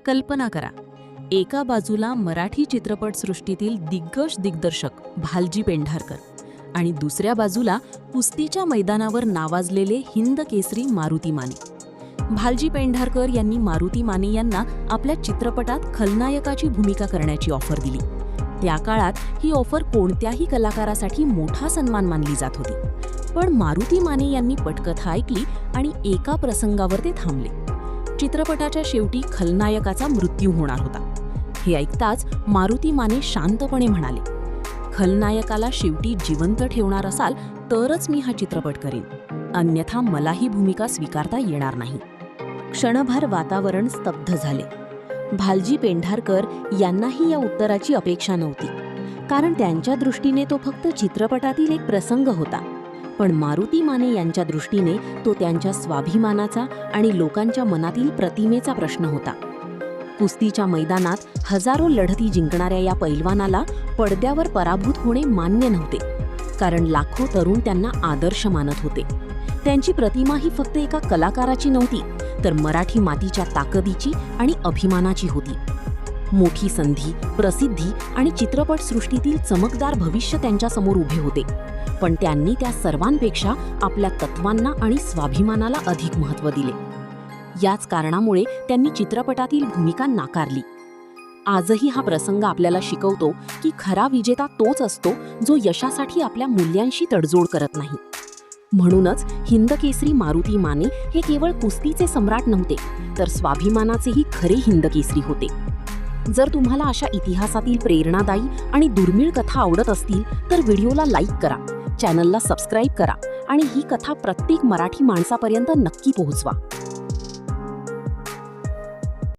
कल्पना करा, एका बाजूला मराठी चित्रपटसृष्टीतील दिग्गज दिग्दर्शक भालजी पेंढारकर आणि दुसऱ्या बाजूला कुस्तीच्या मैदानावर नावाजलेले हिंद केसरी मारुती माने. भालजी पेंढारकर यांनी मारुती माने यांना आपल्या चित्रपटात खलनायकाची भूमिका करण्याची ऑफर दिली. त्या काळात ही ऑफर कोणत्याही कलाकारासाठी मोठा सन्मान मानली जात होती. पण मारुती माने यांनी पटकथा ऐकली आणि एका प्रसंगावर ते थांबले. चित्रपटाच्या शेवटी खलनायकाचा मृत्यू होणार होता. हे ऐकताच मारुती माने शांतपणे म्हणाले, खलनायकाला शेवटी जिवंत ठेवणार असाल तरच मी हा चित्रपट करीन, अन्यथा मला ही भूमिका स्वीकारता येणार नाही. क्षणभर वातावरण स्तब्ध झाले. भालजी पेंढारकर यांनाही या उत्तराची अपेक्षा नव्हती, कारण त्यांच्या दृष्टीने तो फक्त चित्रपटातील एक प्रसंग होता. पण मारुती माने यांच्या दृष्टीने तो त्यांच्या स्वाभिमानाचा आणि लोकांच्या मनातील प्रतिमेचा प्रश्न होता. कुस्तीच्या मैदानात हजारो लढती जिंकणाऱ्या या पैलवानाला पडद्यावर पराभूत होणे मान्य नव्हते, कारण लाखो तरुण त्यांना आदर्श मानत होते. त्यांची प्रतिमा ही फक्त एका कलाकाराची नव्हती, तर मराठी मातीच्या ताकदीची आणि अभिमानाची होती. मोठी संधी, प्रसिद्धी आणि चित्रपटसृष्टीतील चमकदार भविष्य त्यांच्यासमोर उभे होते. पण त्यांनी त्या सर्वांपेक्षा आपल्या तत्वांना आणि स्वाभिमानाला अधिक महत्त्व दिले. याच कारणामुळे त्यांनी चित्रपटातील भूमिका नाकारली. आजही हा प्रसंग आपल्याला शिकवतो की खरा विजेता तोच असतो जो यशासाठी आपल्या मूल्यांशी तडजोड करत नाही. म्हणूनच हिंदकेसरी मारुती माने हे केवळ कुस्तीचे सम्राट नव्हते, तर स्वाभिमानाचेही खरे हिंदकेसरी होते. जर तुम्हाला अशा इतिहासातील प्रेरणादायी आणि दुर्मिळ कथा आवडत असतील तर व्हिडिओला लाईक करा, चॅनलला सबस्क्राईब करा आणि ही कथा प्रत्येक मराठी माणसापर्यंत नक्की पोहोचवा.